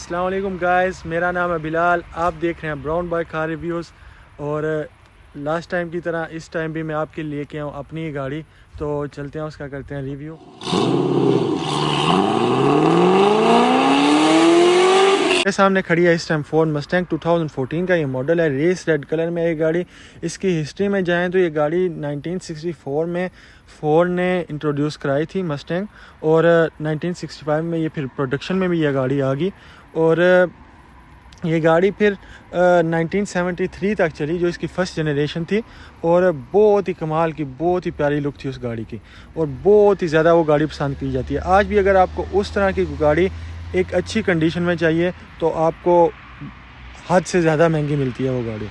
अस्सलाम वालेकुम गाइस, मेरा नाम है बिलाल। आप देख रहे हैं ब्राउन बॉय कार रिव्यूज़। और लास्ट टाइम की तरह इस टाइम भी मैं आपके लिए लेके आऊँ अपनी गाड़ी। तो चलते हैं, उसका करते हैं रिव्यू। मेरे सामने खड़ी है इस टाइम फोर्ड मस्टैंग 2014 का ये मॉडल है। रेस रेड कलर में ये गाड़ी। इसकी हिस्ट्री में जाएं तो ये गाड़ी 1964 में फोर्ड ने इंट्रोड्यूस कराई थी मस्टैंग, और 1965 में ये फिर प्रोडक्शन में भी ये गाड़ी आ गई। और ये गाड़ी फिर 1973 तक चली, जो इसकी फ़र्स्ट जनरेशन थी। और बहुत ही कमाल की, बहुत ही प्यारी लुक थी उस गाड़ी की, और बहुत ही ज़्यादा वो गाड़ी पसंद की जाती है। आज भी अगर आपको उस तरह की गाड़ी एक अच्छी कंडीशन में चाहिए तो आपको हद से ज़्यादा महंगी मिलती है वो गाड़ी।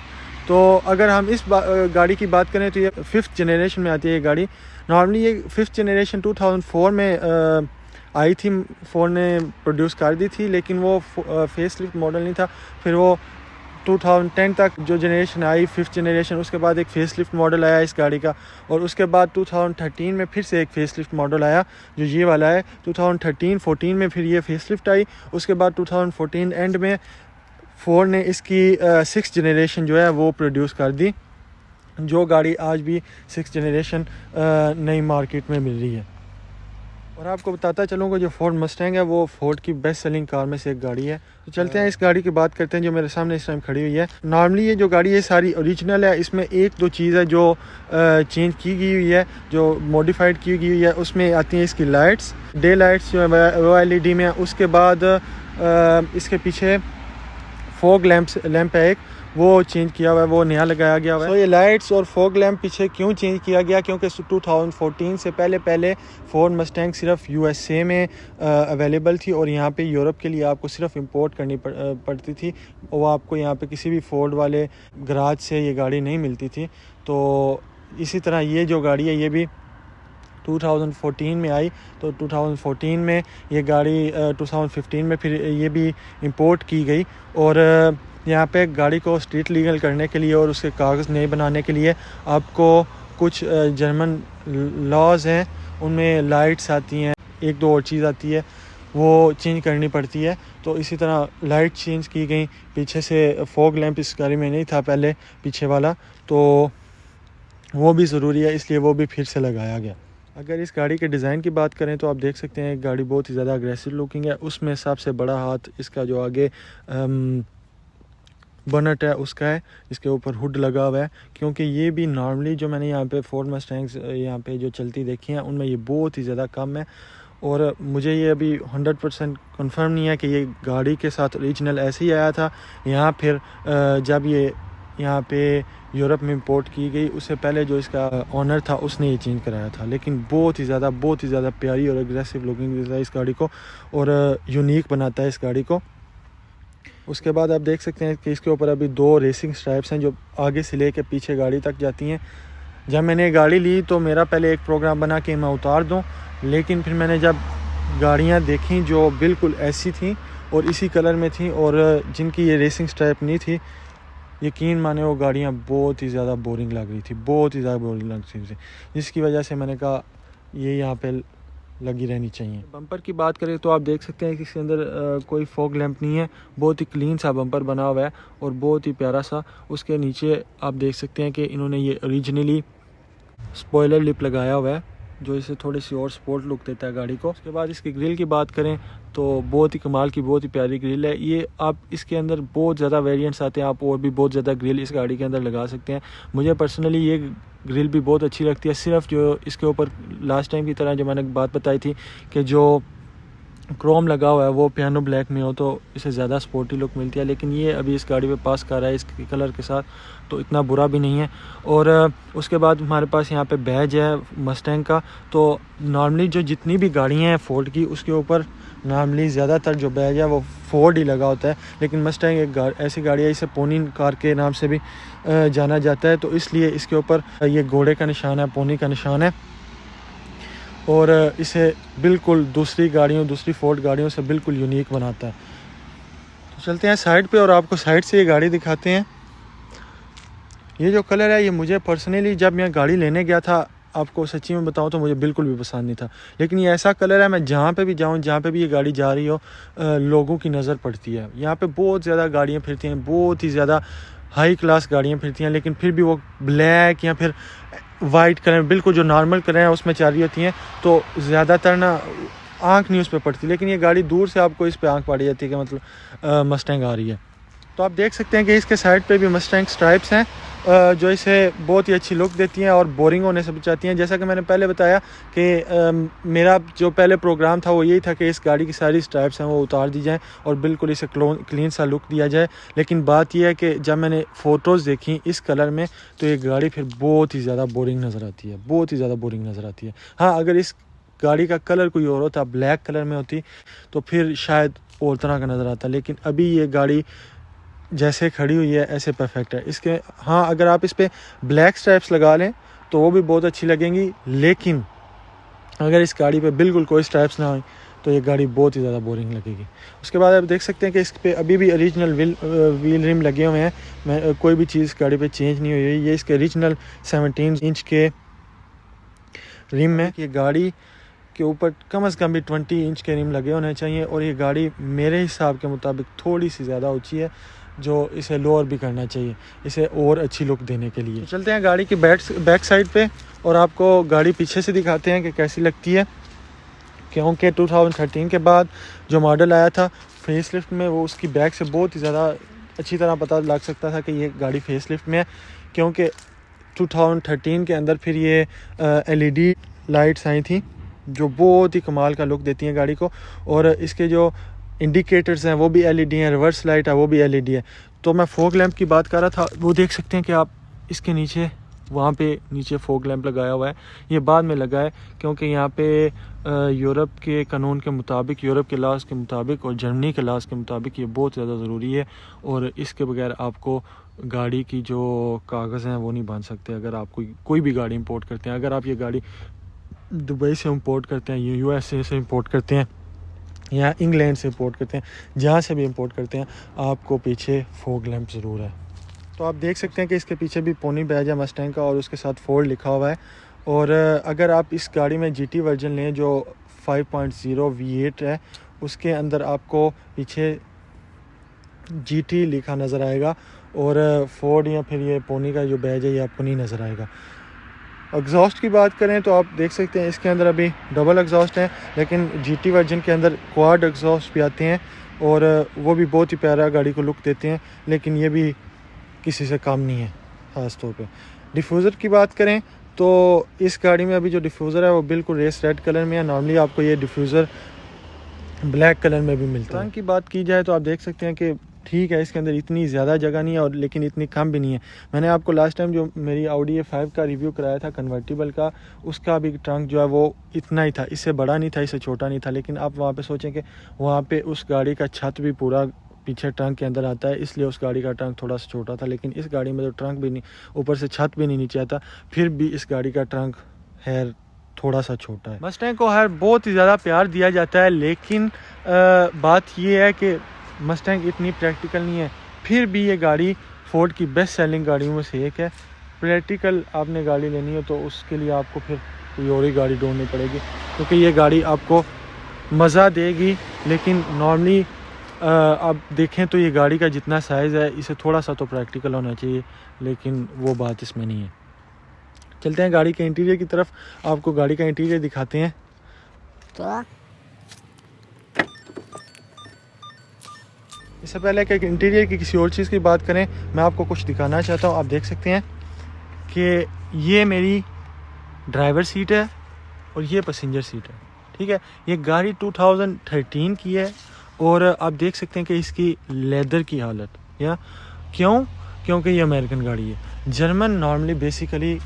तो अगर हम इस गाड़ी की बात करें तो ये 5th जनरेशन में आती है ये गाड़ी। नॉर्मली ये 5th जनरेशन 2004 में आई थी, फोर्ड ने प्रोड्यूस कर दी थी, लेकिन वो फेसलिफ्ट मॉडल नहीं था। फिर वो 2010 तक जो जनरेशन आई 5th जनरेशन, उसके बाद एक फेसलिफ्ट मॉडल आया इस गाड़ी का। और उसके बाद 2013 में फिर से एक फेसलिफ्ट मॉडल आया जो ये वाला है। 2013-14 में फिर ये फेसलिफ्ट आई। उसके बाद 2014 एंड में फोर्ड ने इसकी 6th जनरेशन जो है वो प्रोड्यूस कर दी, जो गाड़ी आज भी 6th जनरेशन नई मार्केट में मिल रही है। और आपको बताता चलूँगा जो फोर्ड मस्टैंग है वो फोर्ड की बेस्ट सेलिंग कार में से एक गाड़ी है। तो चलते हैं इस गाड़ी की बात करते हैं जो मेरे सामने इस टाइम खड़ी हुई है। नॉर्मली ये जो गाड़ी है सारी ओरिजिनल है। इसमें एक दो चीज़ है जो चेंज की गई हुई है, जो मॉडिफाइड की गई हुई है। उसमें आती हैं इसकी लाइट्स, डे लाइट्स जो है वो LED में है। उसके बाद इसके पीछे फॉग लैंप है एक, वो चेंज किया हुआ है, वो नया लगाया गया हुआ है। तो ये लाइट्स और फॉग लैंप पीछे क्यों चेंज किया गया, क्योंकि 2014 से पहले फोर्ड मस्टैंग सिर्फ USA में अवेलेबल थी, और यहाँ पे यूरोप के लिए आपको सिर्फ इंपोर्ट करनी पड़ती थी। वो आपको यहाँ पे किसी भी फोर्ड वाले गराज से ये गाड़ी नहीं मिलती थी। तो इसी तरह ये जो गाड़ी है ये भी 2014 में आई। तो 2014 में ये गाड़ी 2015 में फिर ये भी इंपोर्ट की गई। और यहाँ पे गाड़ी को स्ट्रीट लीगल करने के लिए और उसके कागज़ नए बनाने के लिए आपको कुछ जर्मन लॉज हैं, उनमें लाइट्स आती हैं, एक दो और चीज़ आती है, वो चेंज करनी पड़ती है। तो इसी तरह लाइट चेंज की गई। पीछे से फॉग लैंप इस गाड़ी में नहीं था पहले, पीछे वाला, तो वो भी ज़रूरी है, इसलिए वो भी फिर से लगाया गया। अगर इस गाड़ी के डिज़ाइन की बात करें तो आप देख सकते हैं गाड़ी बहुत ही ज़्यादा अग्रेसिव लुकिंग है। उसमें सबसे बड़ा हाथ इसका जो आगे बोनट है उसका है, इसके ऊपर हुड लगा हुआ है। क्योंकि ये भी नॉर्मली जो मैंने यहाँ पे फोर्ड मस्टैंग्स यहाँ पे जो चलती देखी हैं उनमें ये बहुत ही ज़्यादा कम है। और मुझे ये अभी 100% कंफर्म नहीं है कि ये गाड़ी के साथ ओरिजिनल ऐसे ही आया था, यहाँ फिर जब ये यहाँ पे यूरोप में इंपोर्ट की गई उससे पहले जो इसका ऑनर था उसने ये चेंज कराया था। लेकिन बहुत ही ज़्यादा प्यारी और एग्रेसिव लुकिंग देता है इस गाड़ी को, और यूनिक बनाता है इस गाड़ी को। उसके बाद आप देख सकते हैं कि इसके ऊपर अभी 2 रेसिंग स्ट्राइप्स हैं जो आगे से लेकर पीछे गाड़ी तक जाती हैं। जब मैंने गाड़ी ली तो मेरा पहले एक प्रोग्राम बना कि मैं उतार दूं, लेकिन फिर मैंने जब गाड़ियां देखी जो बिल्कुल ऐसी थी और इसी कलर में थी और जिनकी ये रेसिंग स्ट्राइप नहीं थी, यकीन माने वो गाड़ियां बहुत ही ज़्यादा बोरिंग लग रही थी, बहुत ही ज़्यादा बोरिंग लग रही थी, जिसकी वजह से मैंने कहा ये यहाँ पे लगी रहनी चाहिए। बम्पर की बात करें तो आप देख सकते हैं कि इसके अंदर कोई फॉग लैंप नहीं है, बहुत ही क्लीन सा बम्पर बना हुआ है और बहुत ही प्यारा सा। उसके नीचे आप देख सकते हैं कि इन्होंने ये ओरिजिनली स्पॉइलर लिप लगाया हुआ है जो इसे थोड़ी सी और स्पोर्ट लुक देता है गाड़ी को। उसके बाद इसकी ग्रिल की बात करें तो बहुत ही कमाल की, बहुत ही प्यारी ग्रिल है ये। आप इसके अंदर बहुत ज़्यादा वेरिएंट्स आते हैं, आप और भी बहुत ज़्यादा ग्रिल इस गाड़ी के अंदर लगा सकते हैं। मुझे पर्सनली ये ग्रिल भी बहुत अच्छी लगती है। सिर्फ जो इसके ऊपर लास्ट टाइम की तरह जो मैंने बात बताई थी कि जो क्रोम लगा हुआ है वो पियानो ब्लैक में हो तो इसे ज़्यादा स्पोर्टी लुक मिलती है, लेकिन ये अभी इस गाड़ी पे पास कर रहा है इसके कलर के साथ, तो इतना बुरा भी नहीं है। और उसके बाद हमारे पास यहाँ पे बैज है मस्टैंग का। तो नॉर्मली जो जितनी भी गाड़ियाँ हैं फोर्ड की उसके ऊपर नॉर्मली ज़्यादातर जो बैज है वो फोर्ड ही लगा होता है, लेकिन मस्टैंग एक ऐसी गाड़ी है, इसे पोनी कार के नाम से भी जाना जाता है, तो इसलिए इसके ऊपर ये घोड़े का निशान है, पोनी का निशान है, और इसे बिल्कुल दूसरी फोर्ड गाड़ियों से बिल्कुल यूनिक बनाता है। तो चलते हैं साइड पे और आपको साइड से ये गाड़ी दिखाते हैं। ये जो कलर है ये मुझे पर्सनली जब मैं गाड़ी लेने गया था आपको सच्ची में बताऊं तो मुझे बिल्कुल भी पसंद नहीं था। लेकिन ये ऐसा कलर है, मैं जहाँ पे भी जाऊँ, जहाँ पे भी ये गाड़ी जा रही हो, लोगों की नज़र पड़ती है। यहाँ पे बहुत ज़्यादा गाड़ियाँ फिरती हैं, बहुत ही ज़्यादा हाई क्लास गाड़ियाँ फिरती हैं, लेकिन फिर भी वो ब्लैक या फिर वाइट कलर, बिल्कुल जो नॉर्मल कलर है उसमें चल रही होती हैं, तो ज़्यादातर ना आँख नहीं उस पर पड़ती। लेकिन ये गाड़ी दूर से आपको इस पर आँख पड़ी जाती है कि मतलब मस्टैंग आ रही है। तो आप देख सकते हैं कि इसके साइड पे भी मस्टैंग स्ट्राइप्स हैं, जो इसे बहुत ही अच्छी लुक देती हैं और बोरिंग होने से बचाती हैं। जैसा कि मैंने पहले बताया कि मेरा जो पहले प्रोग्राम था वो यही था कि इस गाड़ी की सारी स्ट्राइप्स हैं वो उतार दी जाएं और बिल्कुल इसे क्लीन सा लुक दिया जाए। लेकिन बात यह है कि जब मैंने फ़ोटोज़ देखी इस कलर में, तो ये गाड़ी फिर बहुत ही ज़्यादा बोरिंग नज़र आती है, बहुत ही ज़्यादा बोरिंग नज़र आती है। हाँ, अगर इस गाड़ी का कलर कोई और होता, ब्लैक कलर में होती, तो फिर शायद और तरह का नज़र आता। लेकिन अभी ये गाड़ी जैसे खड़ी हुई है ऐसे परफेक्ट है इसके। हाँ, अगर आप इस पर ब्लैक स्ट्राइप्स लगा लें तो वो भी बहुत अच्छी लगेंगी, लेकिन अगर इस गाड़ी पे बिल्कुल कोई स्ट्राइप्स ना हो तो ये गाड़ी बहुत ही ज़्यादा बोरिंग लगेगी। उसके बाद आप देख सकते हैं कि इस पे अभी भी ओरिजिनल व्हील रिम लगे हुए हैं, कोई भी चीज़ गाड़ी पे चेंज नहीं हुई है। ये इसके ओरिजिनल 17 इंच के रिम है। ये गाड़ी के ऊपर कम से कम भी 20 इंच के रिम लगे होने चाहिए, और ये गाड़ी मेरे हिसाब के मुताबिक थोड़ी सी ज़्यादा ऊंची है, जो इसे लोअर भी करना चाहिए इसे और अच्छी लुक देने के लिए। तो चलते हैं गाड़ी की बैक साइड पे और आपको गाड़ी पीछे से दिखाते हैं कि कैसी लगती है, क्योंकि 2013 के बाद जो मॉडल आया था फेसलिफ्ट में, वो उसकी बैक से बहुत ही ज़्यादा अच्छी तरह पता लग सकता था कि ये गाड़ी फेसलिफ्ट में है, क्योंकि 2013 के अंदर फिर ये LED लाइट्स आई थी जो बहुत ही कमाल का लुक देती हैं गाड़ी को, और इसके जो इंडिकेटर्स हैं वो भी LED हैं, रिवर्स लाइट है वो भी LED है। तो मैं फॉग लैंप की बात कर रहा था, वो देख सकते हैं कि आप इसके नीचे, वहाँ पे नीचे फॉग लैंप लगाया हुआ है। ये बाद में लगा है क्योंकि यहाँ पे यूरोप के कानून के मुताबिक, यूरोप के लॉज के मुताबिक और जर्मनी के लॉज के मुताबिक ये बहुत ज़्यादा ज़रूरी है, और इसके बगैर आपको गाड़ी की जो कागज़ हैं वो नहीं बन सकते। अगर आप कोई भी गाड़ी इंपोर्ट करते हैं, अगर आप ये गाड़ी दुबई से इंपोर्ट करते हैं, USA से इंपोर्ट करते हैं या इंग्लैंड से इंपोर्ट करते हैं, जहाँ से भी इंपोर्ट करते हैं, आपको पीछे फॉग लैंप ज़रूर है। तो आप देख सकते हैं कि इसके पीछे भी पोनी बैज है मस्टैंग का, और उसके साथ फोर्ड लिखा हुआ है। और अगर आप इस गाड़ी में GT वर्जन लें जो 5.0 V8 है, उसके अंदर आपको पीछे GT लिखा नज़र आएगा, और फोर्ड या फिर ये पोनी का जो बैज है ये आपको नहीं नज़र आएगा। एग्जॉस्ट की बात करें तो आप देख सकते हैं इसके अंदर अभी डबल एग्जॉस्ट है, लेकिन GT वर्जन के अंदर क्वाड एग्जॉस्ट भी आते हैं, और वो भी बहुत ही प्यारा गाड़ी को लुक देते हैं, लेकिन ये भी किसी से कम नहीं है ख़ास तौर पे। डिफ्यूज़र की बात करें तो इस गाड़ी में अभी जो डिफ्यूज़र है वो बिल्कुल रेस रेड कलर में है। नॉर्मली आपको ये डिफ्यूज़र ब्लैक कलर में भी मिलता है। रंग की बात की जाए तो आप देख सकते हैं कि ठीक है, इसके अंदर इतनी ज़्यादा जगह नहीं है, और लेकिन इतनी कम भी नहीं है। मैंने आपको लास्ट टाइम जो मेरी Audi A5 का रिव्यू कराया था कन्वर्टिबल का, उसका भी ट्रंक जो है वो इतना ही था, इससे बड़ा नहीं था, इससे छोटा नहीं था। लेकिन आप वहाँ पे सोचें कि वहाँ पे उस गाड़ी का छत भी पूरा पीछे ट्रंक के अंदर आता है, इसलिए उस गाड़ी का ट्रंक थोड़ा सा छोटा था। लेकिन इस गाड़ी में तो ट्रंक भी नहीं, ऊपर से छत भी नहीं नीचे आता, फिर भी इस गाड़ी का ट्रंक है थोड़ा सा छोटा है। मस्टैंग को बहुत ही ज़्यादा प्यार दिया जाता है, लेकिन बात ये है कि मस्टैंग इतनी प्रैक्टिकल नहीं है। फिर भी ये गाड़ी फोर्ड की बेस्ट सेलिंग गाड़ियों में से एक है। प्रैक्टिकल आपने गाड़ी लेनी हो तो उसके लिए आपको फिर कोई और ही गाड़ी ढूंढनी पड़ेगी, क्योंकि ये गाड़ी आपको मज़ा देगी। लेकिन नॉर्मली आप देखें तो ये गाड़ी का जितना साइज़ है, इसे थोड़ा सा तो प्रैक्टिकल होना चाहिए, लेकिन वो बात इसमें नहीं है। चलते हैं गाड़ी के इंटीरियर की तरफ, आपको गाड़ी का इंटीरियर दिखाते हैं। तो इससे पहले कि इंटीरियर की किसी और चीज़ की बात करें, मैं आपको कुछ दिखाना चाहता हूँ। आप देख सकते हैं कि ये मेरी ड्राइवर सीट है और ये पैसेंजर सीट है, ठीक है। ये गाड़ी 2013 की है, और आप देख सकते हैं कि इसकी लेदर की हालत, या क्योंकि ये अमेरिकन गाड़ी है। जर्मन नॉर्मली बेसिकली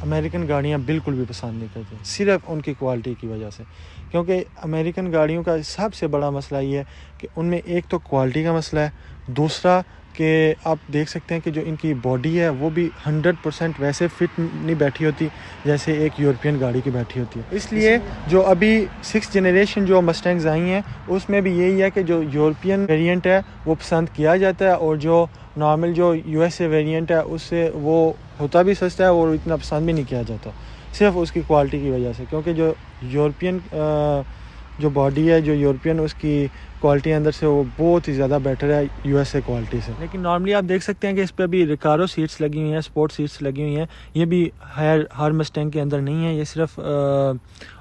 अमेरिकन गाड़ियाँ बिल्कुल भी पसंद नहीं करते, सिर्फ उनकी क्वालिटी की वजह से। क्योंकि अमेरिकन गाड़ियों का सबसे बड़ा मसला ये है कि उनमें एक तो क्वालिटी का मसला है, दूसरा कि आप देख सकते हैं कि जो इनकी बॉडी है वो भी 100% वैसे फिट नहीं बैठी होती जैसे एक यूरोपियन गाड़ी की बैठी होती है। इसलिए जो अभी 6th जनरेशन जो मस्टैंग्स आई हैं उसमें भी यही है कि जो यूरोपियन वेरिएंट है वो पसंद किया जाता है, और जो नॉर्मल जो USA वेरिएंट है उससे वो होता भी सस्ता है और इतना पसंद भी नहीं किया जाता, सिर्फ उसकी क्वालिटी की वजह से। क्योंकि जो यूरोपियन जो बॉडी है, जो यूरोपियन उसकी क्वालिटी अंदर से वो बहुत ही ज़्यादा बेटर है USA क्वालिटी से। लेकिन नॉर्मली आप देख सकते हैं कि इस पर अभी रिकारो सीट्स लगी हुई हैं, स्पोर्ट सीट्स लगी हुई हैं। ये भी हर मस्टैंग के अंदर नहीं है, ये सिर्फ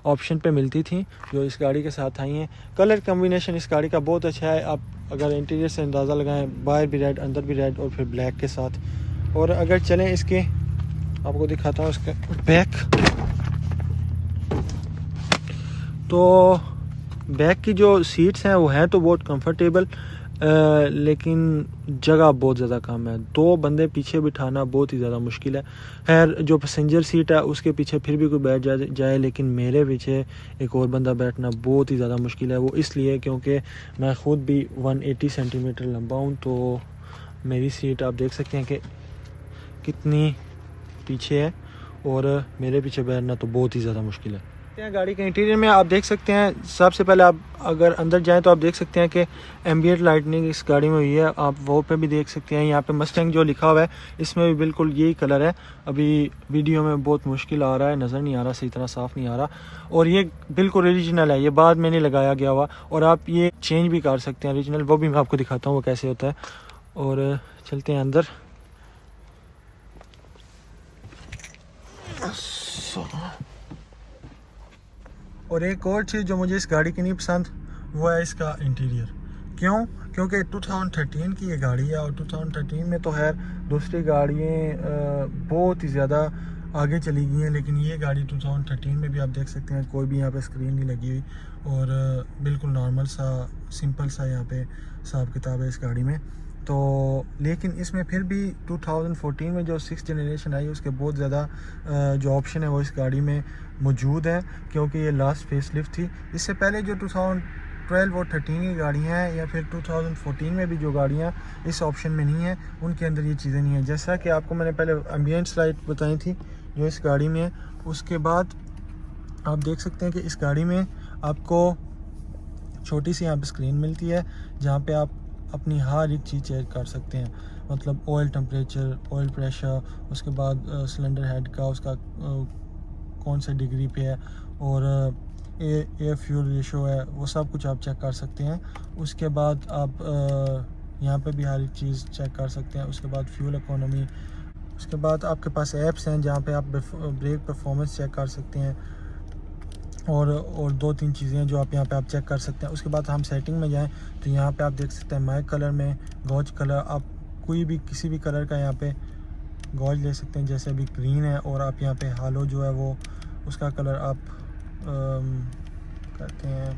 ऑप्शन पे मिलती थी जो इस गाड़ी के साथ आई हैं। कलर कम्बिनेशन इस गाड़ी का बहुत अच्छा है। आप अगर इंटीरियर से अंदाज़ा लगाएं, बाहर भी रेड, अंदर भी रेड और फिर ब्लैक के साथ। और अगर चलें इसके, आपको दिखाता हूँ इसका बैक, तो बैक की जो सीट्स हैं वो हैं तो बहुत कंफर्टेबल, लेकिन जगह बहुत ज़्यादा कम है। 2 बंदे पीछे बिठाना बहुत ही ज़्यादा मुश्किल है। खैर जो पैसेंजर सीट है उसके पीछे फिर भी कोई बैठ जाए, लेकिन मेरे पीछे एक और बंदा बैठना बहुत ही ज़्यादा मुश्किल है। वो इसलिए क्योंकि मैं ख़ुद भी 180 सेंटीमीटर लंबा हूँ, तो मेरी सीट आप देख सकते हैं कि कितनी पीछे है, और मेरे पीछे बैठना तो बहुत ही ज़्यादा मुश्किल है। गाड़ी के इंटीरियर में आप देख सकते हैं, सबसे पहले आप अगर अंदर जाएं तो आप देख सकते हैं कि एम्बिएंट लाइटनिंग इस गाड़ी में हुई है। आप वो पे भी देख सकते हैं, यहाँ पे मस्टैंग जो लिखा हुआ है इसमें भी बिल्कुल यही कलर है। अभी वीडियो में बहुत मुश्किल आ रहा है, नज़र नहीं आ रहा, सही तरह साफ़ नहीं आ रहा। और ये बिल्कुल ओरिजिनल है, ये बाद में नहीं लगाया गया हुआ, और आप ये चेंज भी कर सकते हैं ओरिजिनल। वो भी मैं आपको दिखाता हूँ वो कैसे होता है। और चलते हैं अंदर। और एक और चीज़ जो मुझे इस गाड़ी की नहीं पसंद वो है इसका इंटीरियर। क्यों? क्योंकि 2013 की ये गाड़ी है, और 2013 में तो खैर दूसरी गाड़ियाँ बहुत ही ज़्यादा आगे चली गई हैं, लेकिन ये गाड़ी 2013 में भी आप देख सकते हैं कोई भी यहाँ पे स्क्रीन नहीं लगी हुई, और बिल्कुल नॉर्मल सा सिंपल सा यहाँ पे हिसाब किताब है इस गाड़ी में। तो लेकिन इसमें फिर भी 2014 में जो 6th जनरेशन आई उसके बहुत ज़्यादा जो ऑप्शन है वो इस गाड़ी में मौजूद है, क्योंकि ये लास्ट फेसलिफ्ट थी। इससे पहले जो 2012 और 13 की गाड़ियाँ हैं, या फिर 2014 में भी जो गाड़ियाँ इस ऑप्शन में नहीं हैं, उनके अंदर ये चीज़ें नहीं हैं। जैसा कि आपको मैंने पहले एम्बिएंट लाइट बताई थी जो इस गाड़ी में है, उसके बाद आप देख सकते हैं कि इस गाड़ी में आपको छोटी सी यहाँ पे स्क्रीन मिलती है जहाँ पे आप अपनी हर एक चीज़ चेक कर सकते हैं, मतलब ऑयल टेम्परेचर, ऑयल प्रेशर, उसके बाद सिलेंडर हेड का उसका कौन से डिग्री पे है, और एयर फ्यूल रेशो है, वो सब कुछ आप चेक कर सकते हैं। उसके बाद आप यहाँ पे भी हर एक चीज़ चेक कर सकते हैं। उसके बाद फ्यूल इकोनॉमी, उसके बाद आपके पास ऐप्स हैं जहाँ पे आप ब्रेक परफॉर्मेंस चेक कर सकते हैं, और 2-3 चीज़ें हैं जो आप यहाँ पे आप चेक कर सकते हैं। उसके बाद हम सेटिंग में जाएं तो यहाँ पे आप देख सकते हैं माइक कलर में गॉज कलर, आप कोई भी किसी भी कलर का यहाँ पे गॉज ले सकते हैं। जैसे अभी ग्रीन है, और आप यहाँ पे हालो जो है वो उसका कलर आप कहते हैं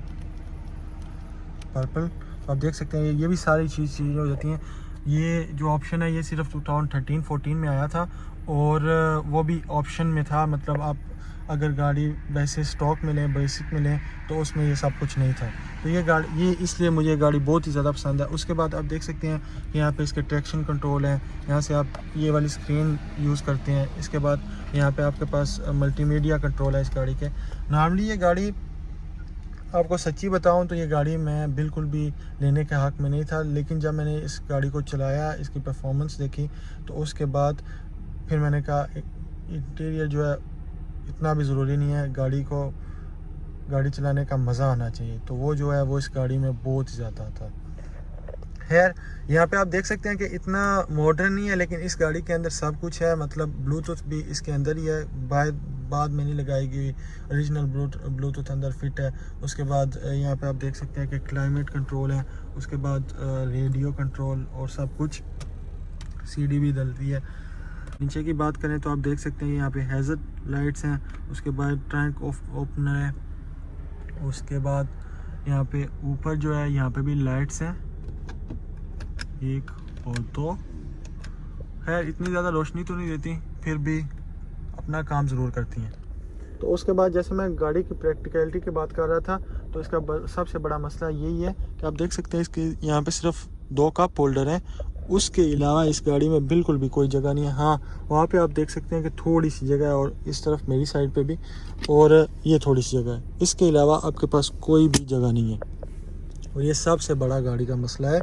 पर्पल, तो आप देख सकते हैं ये भी सारी चीज़ें हो जाती हैं। ये जो ऑप्शन है ये सिर्फ 2013-14 में आया था, और वो भी ऑप्शन में था, मतलब आप अगर गाड़ी वैसे स्टॉक में लें, बेसिक में लें, तो उसमें ये सब कुछ नहीं था। तो ये इसलिए मुझे गाड़ी बहुत ही ज़्यादा पसंद है। उसके बाद आप देख सकते हैं यहाँ पे इसके ट्रैक्शन कंट्रोल है, यहाँ से आप ये वाली स्क्रीन यूज़ करते हैं। इसके बाद यहाँ पे आपके पास मल्टीमीडिया कंट्रोल है इस गाड़ी के। नॉर्मली ये गाड़ी, आपको सच्ची बताऊं तो ये गाड़ी मैं बिल्कुल भी लेने के हक़ में नहीं था, लेकिन जब मैंने इस गाड़ी को चलाया, इसकी परफॉर्मेंस देखी, तो उसके बाद फिर मैंने कहा इंटीरियर जो है इतना भी ज़रूरी नहीं है, गाड़ी चलाने का मज़ा आना चाहिए। तो वो जो है वो इस गाड़ी में बहुत ज़्यादा आता। खैर यहाँ पे आप देख सकते हैं कि इतना मॉडर्न नहीं है, लेकिन इस गाड़ी के अंदर सब कुछ है, मतलब ब्लूटूथ भी इसके अंदर ही है, बाद में नहीं लगाई गई, ओरिजिनल ब्लूटूथ अंदर फिट है। उसके बाद यहाँ पे आप देख सकते हैं कि क्लाइमेट कंट्रोल है, उसके बाद रेडियो कंट्रोल और सब कुछ, CD भी डलती है। नीचे की बात करें तो आप देख सकते हैं यहाँ पे हैज़र्ड लाइट्स हैं, उसके बाद ट्रंक ओपनर है, उसके बाद यहाँ पे ऊपर जो है यहाँ पे भी लाइट्स हैं, 1 और 2। खैर इतनी ज़्यादा रोशनी तो नहीं देती, फिर भी अपना काम ज़रूर करती हैं। तो उसके बाद जैसे मैं गाड़ी की प्रैक्टिकलिटी की बात कर रहा था, तो इसका सबसे बड़ा मसला यही है कि आप देख सकते हैं इसके यहाँ पे सिर्फ 2 कप होल्डर हैं। उसके अलावा इस गाड़ी में बिल्कुल भी कोई जगह नहीं है। हाँ, वहाँ पे आप देख सकते हैं कि थोड़ी सी जगह है, और इस तरफ मेरी साइड पे भी, और ये थोड़ी सी जगह है। इसके अलावा आपके पास कोई भी जगह नहीं है, और ये सबसे बड़ा गाड़ी का मसला है।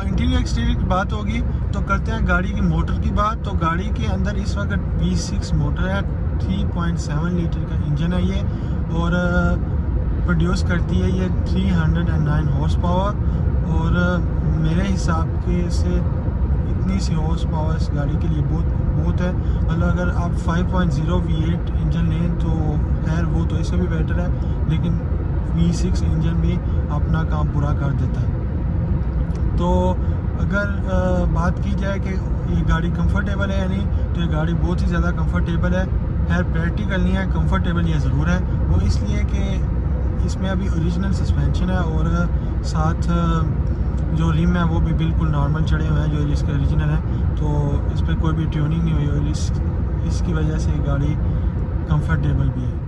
इंटीरियर एक्सटीरियर की बात होगी तो करते हैं गाड़ी की मोटर की बात। तो गाड़ी के अंदर इस वक्त V6 मोटर है, 3.7 लीटर का इंजन है ये, और प्रोड्यूस करती है ये 309 हॉर्स पावर। और मेरे हिसाब के से इतनी सी हॉर्स पावर इस गाड़ी के लिए बहुत है। मतलब अगर आप 5.0 V8 इंजन लें तो खैर वो तो इससे भी बेटर है, लेकिन V6 इंजन भी अपना काम पूरा कर देता है। तो अगर बात की जाए कि ये गाड़ी कंफर्टेबल है या नहीं, तो ये गाड़ी बहुत ही ज़्यादा कंफर्टेबल है। खैर प्रैक्टिकल नहीं है, कंफर्टेबल ये ज़रूर है। वो इसलिए कि इसमें अभी ओरिजिनल सस्पेंशन है, और साथ जो रिम है वो भी बिल्कुल नॉर्मल चढ़े हुए हैं जो इसके ओरिजिनल है। तो इस पर कोई भी ट्यूनिंग नहीं हुई, और इसकी वजह से गाड़ी कंफर्टेबल भी है।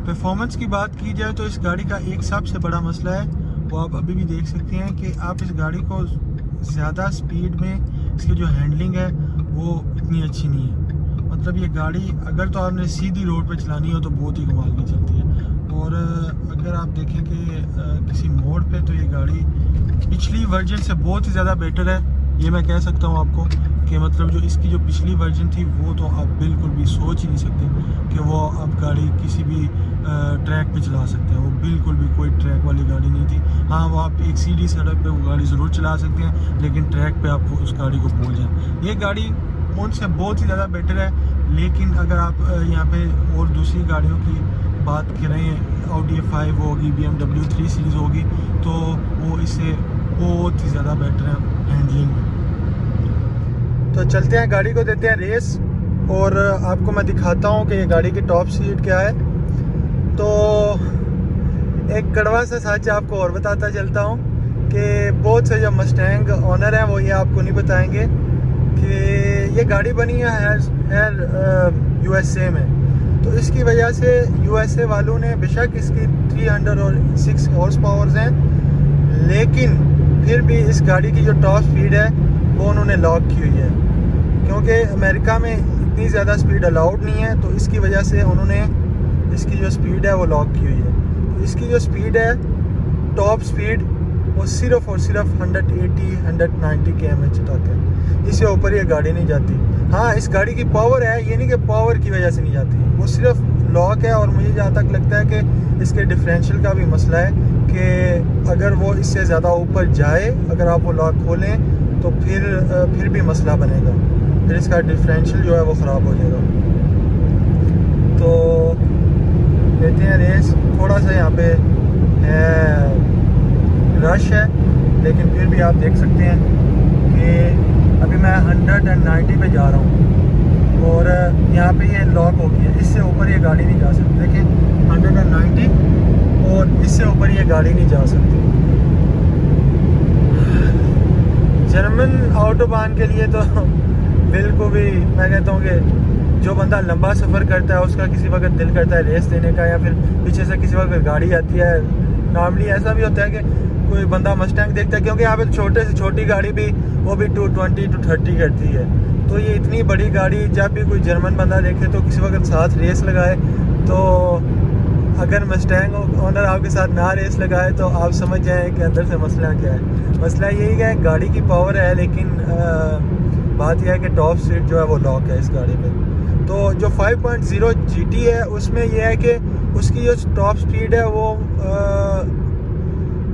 परफॉर्मेंस की बात की जाए तो इस गाड़ी का एक सबसे बड़ा मसला है, वो आप अभी भी देख सकते हैं कि आप इस गाड़ी को ज़्यादा स्पीड में, इसकी जो हैंडलिंग है वो इतनी अच्छी नहीं है। मतलब ये गाड़ी अगर तो आपने सीधी रोड पे चलानी हो तो बहुत ही कमाल की चलती है, और अगर आप देखें कि किसी मोड़ पे, तो ये गाड़ी पिछली वर्जन से बहुत ही ज़्यादा बेटर है। ये मैं कह सकता हूँ आपको कि मतलब जो इसकी जो पिछली वर्जन थी वो तो आप बिल्कुल भी सोच ही नहीं सकते कि वो आप गाड़ी किसी भी ट्रैक पे चला सकते हैं। वो बिल्कुल भी कोई ट्रैक वाली गाड़ी नहीं थी। हाँ, वो आप एक सीधी सड़क पे वो गाड़ी ज़रूर चला सकते हैं, लेकिन ट्रैक पे आप उस गाड़ी को भूल जाएं। ये गाड़ी उनसे बहुत ही ज़्यादा बेटर है। लेकिन अगर आप यहाँ पे और दूसरी गाड़ियों की बात करें, Audi A5 होगी, BMW 3 सीरीज़ होगी, तो वो इससे बहुत ही ज़्यादा बेटर है हैंडलिंग में। तो चलते हैं, गाड़ी को देते हैं रेस, और आपको मैं दिखाता हूँ कि ये गाड़ी की टॉप स्पीड क्या है। तो एक कड़वा सा सच आपको और बताता चलता हूँ कि बहुत से जो मस्टैंग ऑनर हैं वो ये आपको नहीं बताएंगे कि ये गाड़ी बनी है USA में। तो इसकी वजह से USA वालों ने बेशक इसकी 306 हॉर्स पावर्स हैं, लेकिन फिर भी इस गाड़ी की जो टॉप स्पीड है वो उन्होंने लॉक की हुई है, क्योंकि अमेरिका में इतनी ज़्यादा स्पीड अलाउड नहीं है। तो इसकी वजह से उन्होंने इसकी जो स्पीड है वो लॉक की हुई है। तो इसकी जो स्पीड है, टॉप स्पीड, वो सिर्फ और सिर्फ 180-190 km/h तक है। इससे ऊपर ये गाड़ी नहीं जाती। हाँ, इस गाड़ी की पावर है, ये नहीं कि पावर की वजह से नहीं जाती, वो सिर्फ लॉक है। और मुझे जहाँ तक लगता है कि इसके डिफरेंशियल का भी मसला है कि अगर वो इससे ज़्यादा ऊपर जाए, अगर आप वो लॉक खोलें तो फिर भी मसला बनेगा, फिर इसका डिफरेंशियल जो है वो ख़राब हो जाएगा। तो लेते हैं रेस। थोड़ा सा यहाँ पे रश है, लेकिन फिर भी आप देख सकते हैं कि अभी मैं 190 पे जा रहा हूँ, और यहाँ पे ये लॉक हो गई है। इससे ऊपर ये गाड़ी नहीं जा सकती। देखिए 190, और इससे ऊपर ये गाड़ी नहीं जा सकती। जर्मन ऑटोबान के लिए तो बिल्कुल भी मैं कहता हूँ कि जो बंदा लंबा सफ़र करता है उसका किसी वक्त दिल करता है रेस देने का, या फिर पीछे से किसी वक्त गाड़ी आती है। नॉर्मली ऐसा भी होता है कि कोई बंदा मस्टैंग देखता है, क्योंकि यहाँ पे छोटे से छोटी गाड़ी भी वो भी 220-230 करती है। तो ये इतनी बड़ी गाड़ी जब भी कोई जर्मन बंदा देखे तो किसी वक्त साथ रेस लगाए। तो अगर मस्टैंग ओनर आपके साथ ना रेस लगाए तो आप समझ जाएं कि अंदर से मसला क्या है। मसला यही है, गाड़ी की पावर है, लेकिन बात यह है कि टॉप स्पीड जो है वो लॉक है इस गाड़ी में। तो जो 5.0 GT है उसमें यह है कि उसकी जो टॉप स्पीड है वो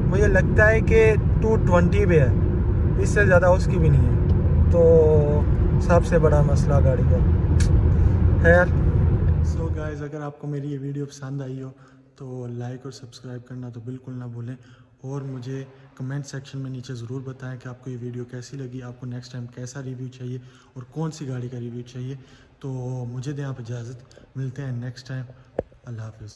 मुझे लगता है कि 220 पे है, इससे ज़्यादा उसकी भी नहीं है। तो सबसे बड़ा मसला गाड़ी का खैर। सो गाइस, अगर आपको मेरी ये वीडियो पसंद आई हो तो लाइक और सब्सक्राइब करना तो बिल्कुल ना भूलें, और मुझे कमेंट सेक्शन में नीचे ज़रूर बताएं कि आपको ये वीडियो कैसी लगी, आपको नेक्स्ट टाइम कैसा रिव्यू चाहिए और कौन सी गाड़ी का रिव्यू चाहिए। तो मुझे दें आप इजाज़त, मिलते हैं नेक्स्ट टाइम। अल्लाह हाफ़िज़।